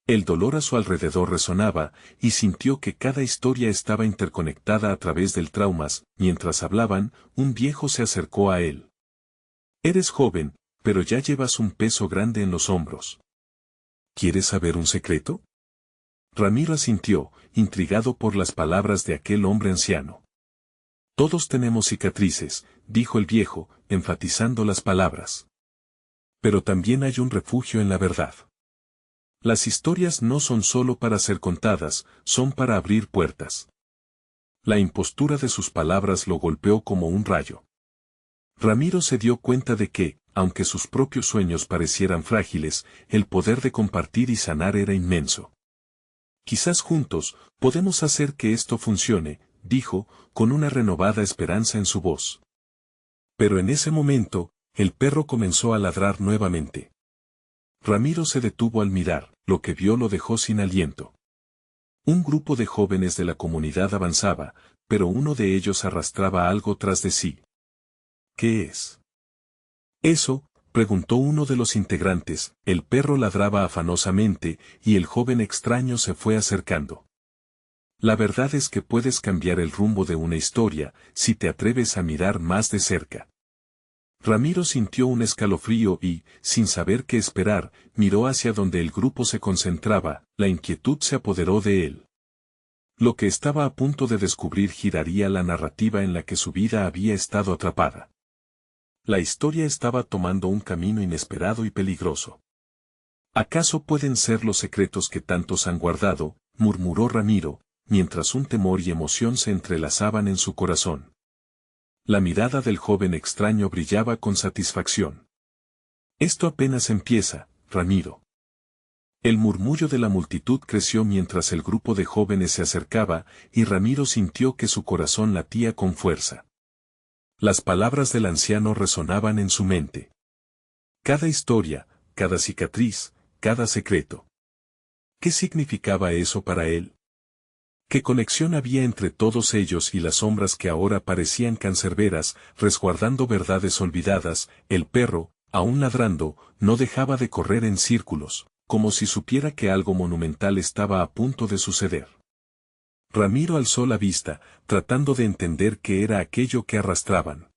El dolor a su alrededor resonaba, y sintió que cada historia estaba interconectada a través del traumas. Mientras hablaban, un viejo se acercó a él. Eres joven, pero ya llevas un peso grande en los hombros. ¿Quieres saber un secreto? Ramiro asintió, intrigado por las palabras de aquel hombre anciano. Todos tenemos cicatrices, dijo el viejo, enfatizando las palabras. Pero también hay un refugio en la verdad. Las historias no son solo para ser contadas, son para abrir puertas. La impostura de sus palabras lo golpeó como un rayo. Ramiro se dio cuenta de que, aunque sus propios sueños parecieran frágiles, el poder de compartir y sanar era inmenso. Quizás juntos, podemos hacer que esto funcione, dijo, con una renovada esperanza en su voz. Pero en ese momento, el perro comenzó a ladrar nuevamente. Ramiro se detuvo al mirar, lo que vio lo dejó sin aliento. Un grupo de jóvenes de la comunidad avanzaba, pero uno de ellos arrastraba algo tras de sí. ¿Qué es? Eso, preguntó uno de los integrantes. El perro ladraba afanosamente, y el joven extraño se fue acercando. La verdad es que puedes cambiar el rumbo de una historia, si te atreves a mirar más de cerca. Ramiro sintió un escalofrío y, sin saber qué esperar, miró hacia donde el grupo se concentraba. La inquietud se apoderó de él. Lo que estaba a punto de descubrir giraría la narrativa en la que su vida había estado atrapada. La historia estaba tomando un camino inesperado y peligroso. ¿Acaso pueden ser los secretos que tantos han guardado?, murmuró Ramiro, mientras un temor y emoción se entrelazaban en su corazón. La mirada del joven extraño brillaba con satisfacción. Esto apenas empieza, Ramiro. El murmullo de la multitud creció mientras el grupo de jóvenes se acercaba, y Ramiro sintió que su corazón latía con fuerza. Las palabras del anciano resonaban en su mente. Cada historia, cada cicatriz, cada secreto. ¿Qué significaba eso para él? ¿Qué conexión había entre todos ellos y las sombras que ahora parecían cancerberas, resguardando verdades olvidadas? El perro, aún ladrando, no dejaba de correr en círculos, como si supiera que algo monumental estaba a punto de suceder. Ramiro alzó la vista, tratando de entender qué era aquello que arrastraban.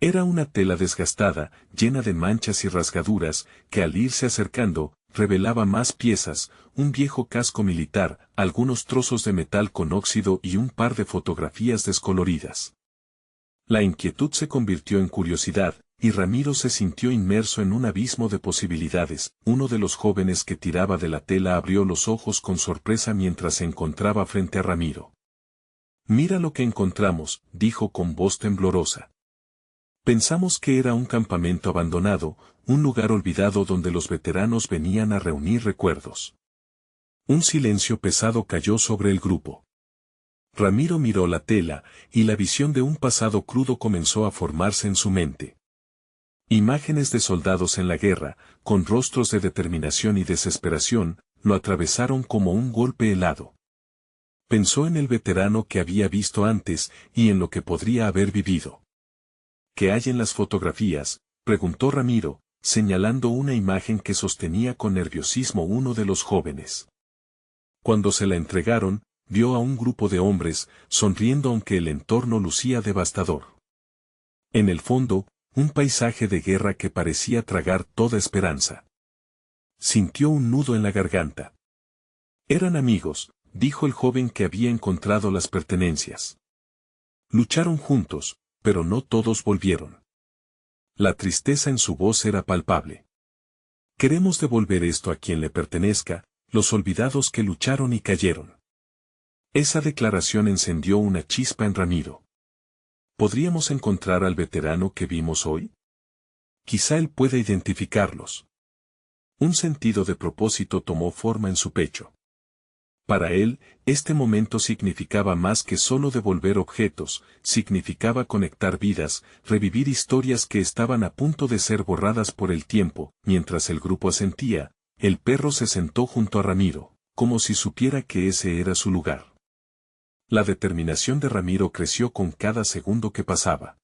Era una tela desgastada, llena de manchas y rasgaduras, que al irse acercando, revelaba más piezas, un viejo casco militar, algunos trozos de metal con óxido y un par de fotografías descoloridas. La inquietud se convirtió en curiosidad, y Ramiro se sintió inmerso en un abismo de posibilidades. Uno de los jóvenes que tiraba de la tela abrió los ojos con sorpresa mientras se encontraba frente a Ramiro. «Mira lo que encontramos», dijo con voz temblorosa. «Pensamos que era un campamento abandonado, un lugar olvidado donde los veteranos venían a reunir recuerdos». Un silencio pesado cayó sobre el grupo. Ramiro miró la tela, y la visión de un pasado crudo comenzó a formarse en su mente. Imágenes de soldados en la guerra, con rostros de determinación y desesperación, lo atravesaron como un golpe helado. Pensó en el veterano que había visto antes, y en lo que podría haber vivido. ¿Qué hay en las fotografías?, preguntó Ramiro, señalando una imagen que sostenía con nerviosismo uno de los jóvenes. Cuando se la entregaron, vio a un grupo de hombres, sonriendo aunque el entorno lucía devastador. En el fondo, un paisaje de guerra que parecía tragar toda esperanza. Sintió un nudo en la garganta. Eran amigos, dijo el joven que había encontrado las pertenencias. Lucharon juntos, pero no todos volvieron. La tristeza en su voz era palpable. Queremos devolver esto a quien le pertenezca, los olvidados que lucharon y cayeron. Esa declaración encendió una chispa en Ramiro. ¿Podríamos encontrar al veterano que vimos hoy? Quizá él pueda identificarlos. Un sentido de propósito tomó forma en su pecho. Para él, este momento significaba más que solo devolver objetos, significaba conectar vidas, revivir historias que estaban a punto de ser borradas por el tiempo. Mientras el grupo asentía, el perro se sentó junto a Ramiro, como si supiera que ese era su lugar. La determinación de Ramiro creció con cada segundo que pasaba.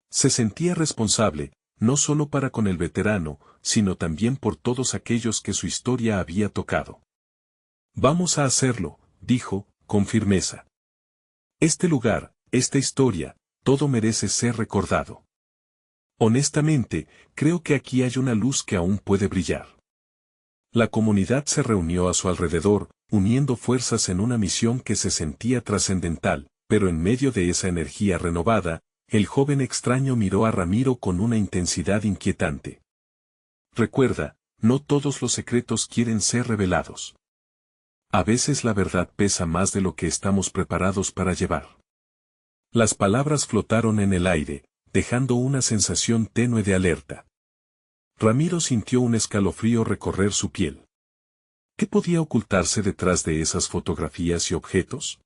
Se sentía responsable, no solo para con el veterano, sino también por todos aquellos que su historia había tocado. «Vamos a hacerlo», dijo, con firmeza. «Este lugar, esta historia, todo merece ser recordado. Honestamente, creo que aquí hay una luz que aún puede brillar». La comunidad se reunió a su alrededor, uniendo fuerzas en una misión que se sentía trascendental, pero en medio de esa energía renovada, el joven extraño miró a Ramiro con una intensidad inquietante. «Recuerda, no todos los secretos quieren ser revelados. A veces la verdad pesa más de lo que estamos preparados para llevar». Las palabras flotaron en el aire, dejando una sensación tenue de alerta. Ramiro sintió un escalofrío recorrer su piel. ¿Qué podía ocultarse detrás de esas fotografías y objetos?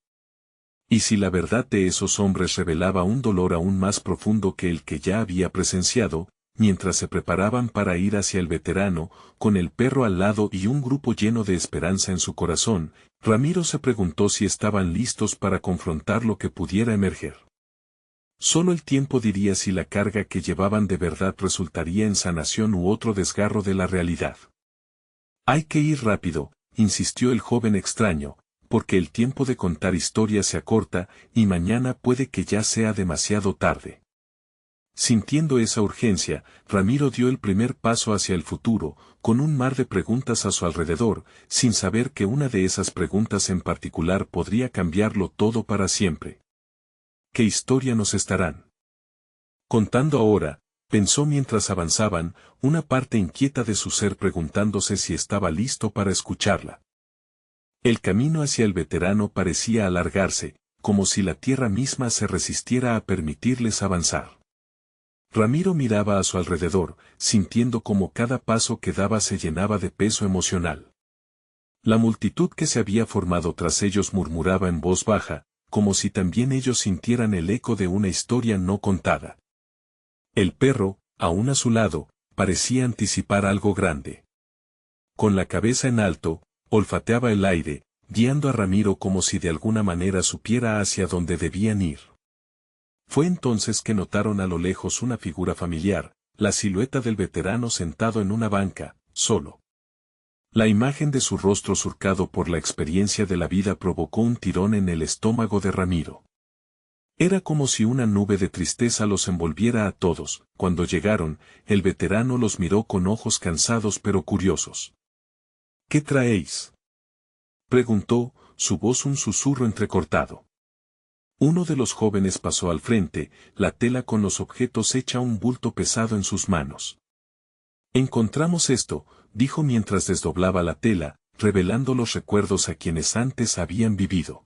¿Y si la verdad de esos hombres revelaba un dolor aún más profundo que el que ya había presenciado, mientras se preparaban para ir hacia el veterano, con el perro al lado y un grupo lleno de esperanza en su corazón? Ramiro se preguntó si estaban listos para confrontar lo que pudiera emerger. Solo el tiempo diría si la carga que llevaban de verdad resultaría en sanación u otro desgarro de la realidad. Hay que ir rápido, insistió el joven extraño, porque el tiempo de contar historias se acorta y mañana puede que ya sea demasiado tarde. Sintiendo esa urgencia, Ramiro dio el primer paso hacia el futuro, con un mar de preguntas a su alrededor, sin saber que una de esas preguntas en particular podría cambiarlo todo para siempre. ¿Qué historia nos estarán contando ahora? Pensó mientras avanzaban, una parte inquieta de su ser preguntándose si estaba listo para escucharla. El camino hacia el veterano parecía alargarse, como si la tierra misma se resistiera a permitirles avanzar. Ramiro miraba a su alrededor, sintiendo como cada paso que daba se llenaba de peso emocional. La multitud que se había formado tras ellos murmuraba en voz baja, como si también ellos sintieran el eco de una historia no contada. El perro, aún a su lado, parecía anticipar algo grande. Con la cabeza en alto, olfateaba el aire, guiando a Ramiro como si de alguna manera supiera hacia dónde debían ir. Fue entonces que notaron a lo lejos una figura familiar, la silueta del veterano sentado en una banca, solo. La imagen de su rostro surcado por la experiencia de la vida provocó un tirón en el estómago de Ramiro. Era como si una nube de tristeza los envolviera a todos. Cuando llegaron, el veterano los miró con ojos cansados pero curiosos. ¿Qué traéis?, preguntó, su voz un susurro entrecortado. Uno de los jóvenes pasó al frente, la tela con los objetos hecha un bulto pesado en sus manos. Encontramos esto, dijo mientras desdoblaba la tela, revelando los recuerdos a quienes antes habían vivido.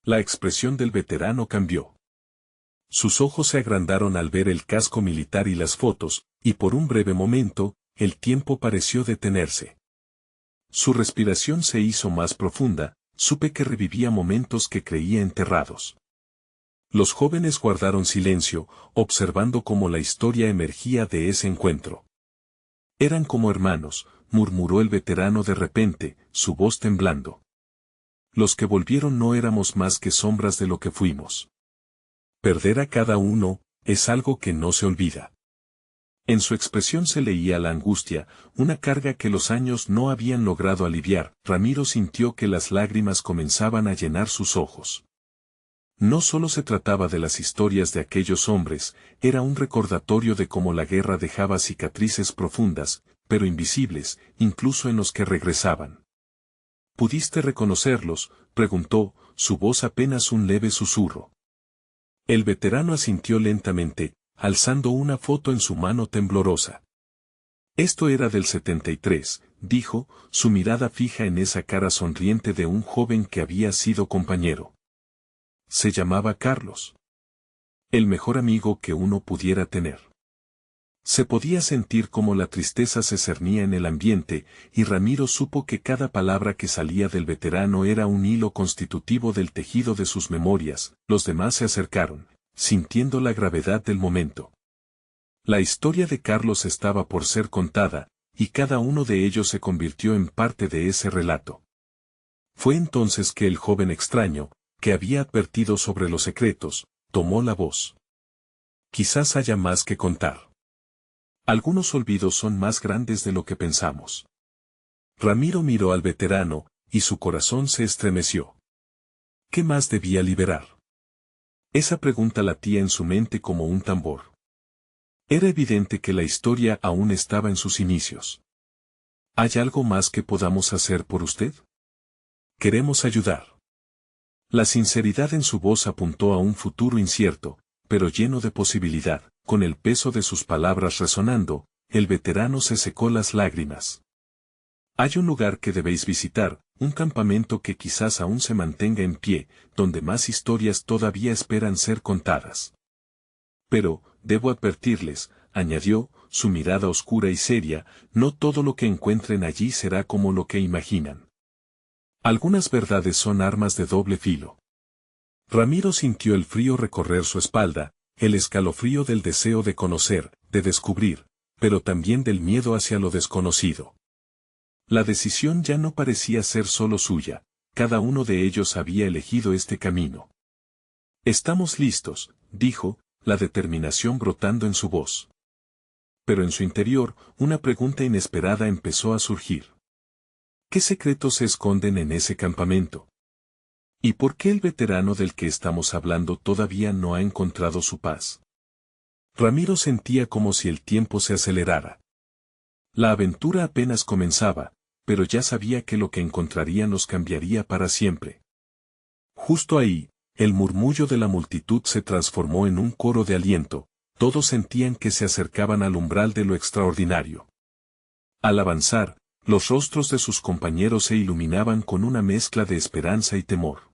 La expresión del veterano cambió. Sus ojos se agrandaron al ver el casco militar y las fotos, y por un breve momento, el tiempo pareció detenerse. Su respiración se hizo más profunda, supe que revivía momentos que creía enterrados. Los jóvenes guardaron silencio, observando cómo la historia emergía de ese encuentro. Eran como hermanos, murmuró el veterano de repente, su voz temblando. Los que volvieron no éramos más que sombras de lo que fuimos. Perder a cada uno, es algo que no se olvida. En su expresión se leía la angustia, una carga que los años no habían logrado aliviar. Ramiro sintió que las lágrimas comenzaban a llenar sus ojos. No solo se trataba de las historias de aquellos hombres, era un recordatorio de cómo la guerra dejaba cicatrices profundas, pero invisibles, incluso en los que regresaban. ¿Pudiste reconocerlos?, preguntó, su voz apenas un leve susurro. El veterano asintió lentamente, alzando una foto en su mano temblorosa. Esto era del 73, dijo, su mirada fija en esa cara sonriente de un joven que había sido compañero. Se llamaba Carlos. El mejor amigo que uno pudiera tener. Se podía sentir como la tristeza se cernía en el ambiente, y Ramiro supo que cada palabra que salía del veterano era un hilo constitutivo del tejido de sus memorias. Los demás se acercaron, sintiendo la gravedad del momento. La historia de Carlos estaba por ser contada, y cada uno de ellos se convirtió en parte de ese relato. Fue entonces que el joven extraño, que había advertido sobre los secretos, tomó la voz. Quizás haya más que contar. Algunos olvidos son más grandes de lo que pensamos. Ramiro miró al veterano, y su corazón se estremeció. ¿Qué más debía liberar? Esa pregunta latía en su mente como un tambor. Era evidente que la historia aún estaba en sus inicios. ¿Hay algo más que podamos hacer por usted? Queremos ayudar. La sinceridad en su voz apuntó a un futuro incierto, pero lleno de posibilidad. Con el peso de sus palabras resonando, el veterano se secó las lágrimas. Hay un lugar que debéis visitar, un campamento que quizás aún se mantenga en pie, donde más historias todavía esperan ser contadas. Pero, debo advertirles, añadió, su mirada oscura y seria, no todo lo que encuentren allí será como lo que imaginan. Algunas verdades son armas de doble filo. Ramiro sintió el frío recorrer su espalda, el escalofrío del deseo de conocer, de descubrir, pero también del miedo hacia lo desconocido. La decisión ya no parecía ser solo suya, cada uno de ellos había elegido este camino. Estamos listos, dijo, la determinación brotando en su voz. Pero en su interior, una pregunta inesperada empezó a surgir. ¿Qué secretos se esconden en ese campamento? ¿Y por qué el veterano del que estamos hablando todavía no ha encontrado su paz? Ramiro sentía como si el tiempo se acelerara. La aventura apenas comenzaba, pero ya sabía que lo que encontrarían los cambiaría para siempre. Justo ahí, el murmullo de la multitud se transformó en un coro de aliento, todos sentían que se acercaban al umbral de lo extraordinario. Al avanzar, los rostros de sus compañeros se iluminaban con una mezcla de esperanza y temor.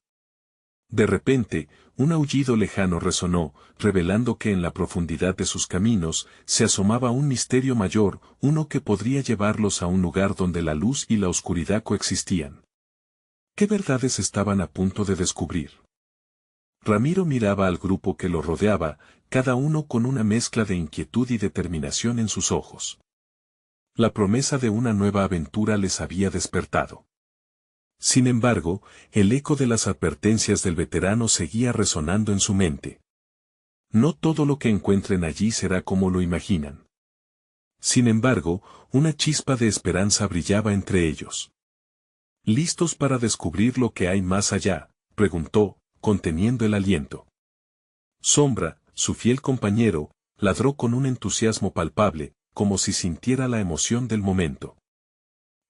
De repente, un aullido lejano resonó, revelando que en la profundidad de sus caminos se asomaba un misterio mayor, uno que podría llevarlos a un lugar donde la luz y la oscuridad coexistían. ¿Qué verdades estaban a punto de descubrir? Ramiro miraba al grupo que lo rodeaba, cada uno con una mezcla de inquietud y determinación en sus ojos. La promesa de una nueva aventura les había despertado. Sin embargo, el eco de las advertencias del veterano seguía resonando en su mente. No todo lo que encuentren allí será como lo imaginan. Sin embargo, una chispa de esperanza brillaba entre ellos. ¿Listos para descubrir lo que hay más allá?, preguntó, conteniendo el aliento. Sombra, su fiel compañero, ladró con un entusiasmo palpable, como si sintiera la emoción del momento.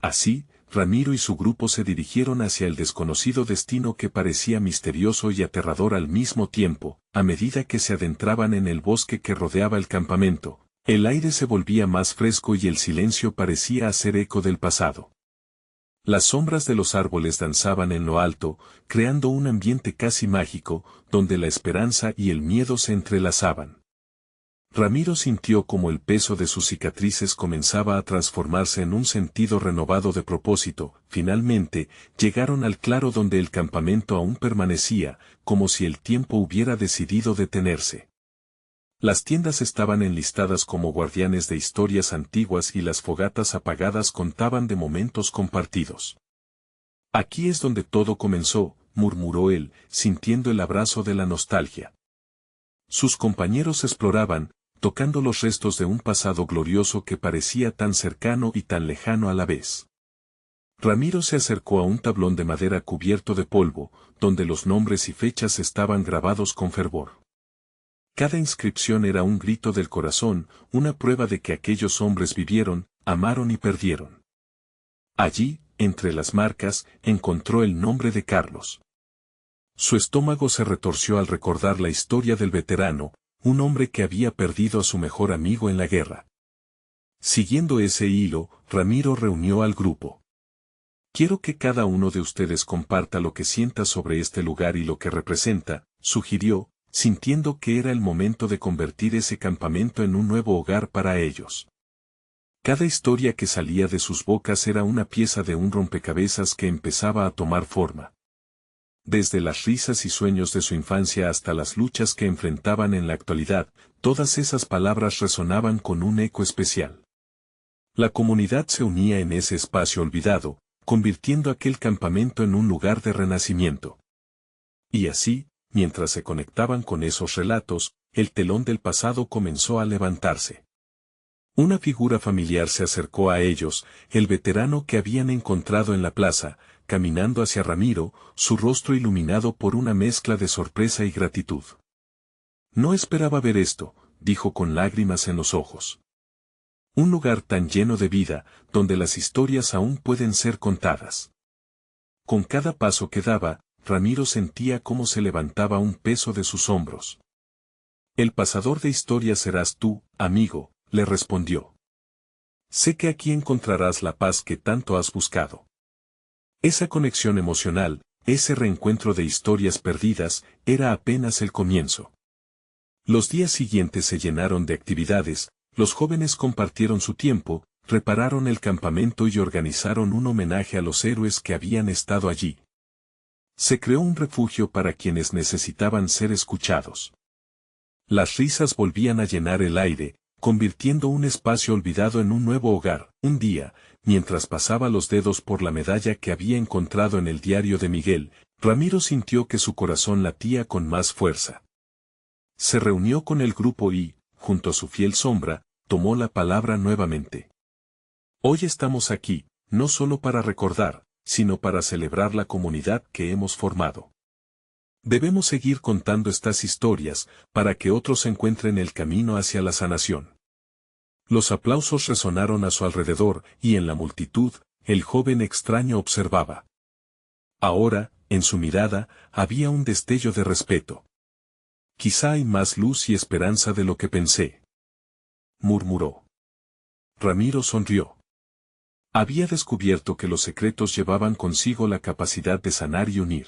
Así, Ramiro y su grupo se dirigieron hacia el desconocido destino que parecía misterioso y aterrador al mismo tiempo. A medida que se adentraban en el bosque que rodeaba el campamento, el aire se volvía más fresco y el silencio parecía hacer eco del pasado. Las sombras de los árboles danzaban en lo alto, creando un ambiente casi mágico, donde la esperanza y el miedo se entrelazaban. Ramiro sintió como el peso de sus cicatrices comenzaba a transformarse en un sentido renovado de propósito. Finalmente, llegaron al claro donde el campamento aún permanecía, como si el tiempo hubiera decidido detenerse. Las tiendas estaban enlistadas como guardianes de historias antiguas y las fogatas apagadas contaban de momentos compartidos. Aquí es donde todo comenzó, murmuró él, sintiendo el abrazo de la nostalgia. Sus compañeros exploraban, tocando los restos de un pasado glorioso que parecía tan cercano y tan lejano a la vez. Ramiro se acercó a un tablón de madera cubierto de polvo, donde los nombres y fechas estaban grabados con fervor. Cada inscripción era un grito del corazón, una prueba de que aquellos hombres vivieron, amaron y perdieron. Allí, entre las marcas, encontró el nombre de Carlos. Su estómago se retorció al recordar la historia del veterano, un hombre que había perdido a su mejor amigo en la guerra. Siguiendo ese hilo, Ramiro reunió al grupo. Quiero que cada uno de ustedes comparta lo que sienta sobre este lugar y lo que representa, sugirió, sintiendo que era el momento de convertir ese campamento en un nuevo hogar para ellos. Cada historia que salía de sus bocas era una pieza de un rompecabezas que empezaba a tomar forma. Desde las risas y sueños de su infancia hasta las luchas que enfrentaban en la actualidad, todas esas palabras resonaban con un eco especial. La comunidad se unía en ese espacio olvidado, convirtiendo aquel campamento en un lugar de renacimiento. Y así, mientras se conectaban con esos relatos, el telón del pasado comenzó a levantarse. Una figura familiar se acercó a ellos, el veterano que habían encontrado en la plaza, caminando hacia Ramiro, su rostro iluminado por una mezcla de sorpresa y gratitud. No esperaba ver esto, dijo con lágrimas en los ojos. Un lugar tan lleno de vida, donde las historias aún pueden ser contadas. Con cada paso que daba, Ramiro sentía cómo se levantaba un peso de sus hombros. El pasador de historias serás tú, amigo, le respondió. Sé que aquí encontrarás la paz que tanto has buscado. Esa conexión emocional, ese reencuentro de historias perdidas, era apenas el comienzo. Los días siguientes se llenaron de actividades, Los jóvenes compartieron su tiempo, repararon el campamento y organizaron un homenaje a los héroes que habían estado allí. Se creó un refugio para quienes necesitaban ser escuchados. Las risas volvían a llenar el aire, convirtiendo un espacio olvidado en un nuevo hogar. Un día, mientras pasaba los dedos por la medalla que había encontrado en el diario de Miguel, Ramiro sintió que su corazón latía con más fuerza. Se reunió con el grupo y, junto a su fiel sombra, tomó la palabra nuevamente. Hoy estamos aquí, no solo para recordar, sino para celebrar la comunidad que hemos formado. Debemos seguir contando estas historias, para que otros encuentren el camino hacia la sanación. Los aplausos resonaron a su alrededor, y en la multitud, el joven extraño observaba. Ahora, en su mirada, había un destello de respeto. Quizá hay más luz y esperanza de lo que pensé, murmuró. Ramiro sonrió. Había descubierto que los secretos llevaban consigo la capacidad de sanar y unir.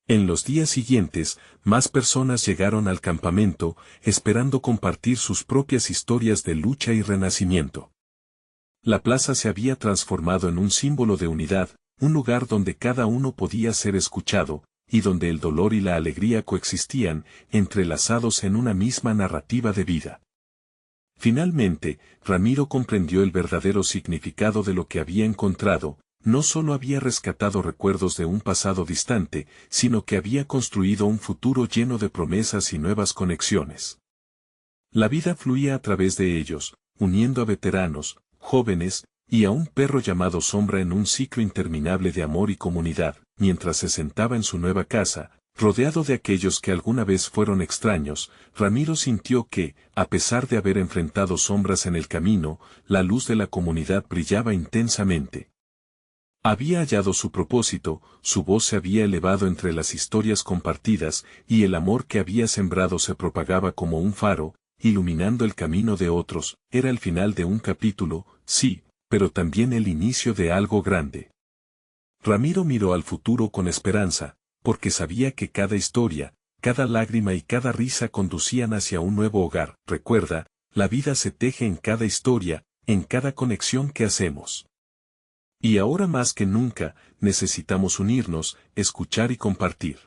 En los días siguientes, más personas llegaron al campamento, esperando compartir sus propias historias de lucha y renacimiento. La plaza se había transformado en un símbolo de unidad, un lugar donde cada uno podía ser escuchado, y donde el dolor y la alegría coexistían, entrelazados en una misma narrativa de vida. Finalmente, Ramiro comprendió el verdadero significado de lo que había encontrado. No solo había rescatado recuerdos de un pasado distante, sino que había construido un futuro lleno de promesas y nuevas conexiones. La vida fluía a través de ellos, uniendo a veteranos, jóvenes, y a un perro llamado Sombra en un ciclo interminable de amor y comunidad. Mientras se sentaba en su nueva casa, rodeado de aquellos que alguna vez fueron extraños, Ramiro sintió que, a pesar de haber enfrentado sombras en el camino, la luz de la comunidad brillaba intensamente. Había hallado su propósito, su voz se había elevado entre las historias compartidas, y el amor que había sembrado se propagaba como un faro, iluminando el camino de otros. Era el final de un capítulo, sí, pero también el inicio de algo grande. Ramiro miró al futuro con esperanza, porque sabía que cada historia, cada lágrima y cada risa conducían hacia un nuevo hogar. Recuerda, la vida se teje en cada historia, en cada conexión que hacemos. Y ahora más que nunca, necesitamos unirnos, escuchar y compartir.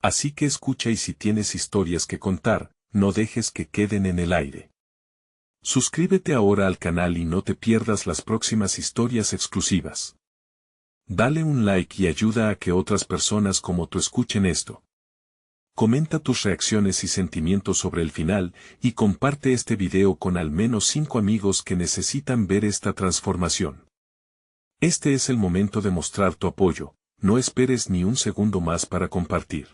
Así que escucha, y si tienes historias que contar, no dejes que queden en el aire. Suscríbete ahora al canal y no te pierdas las próximas historias exclusivas. Dale un like y ayuda a que otras personas como tú escuchen esto. Comenta tus reacciones y sentimientos sobre el final, y comparte este video con al menos 5 amigos que necesitan ver esta transformación. Este es el momento de mostrar tu apoyo, no esperes ni un segundo más para compartir.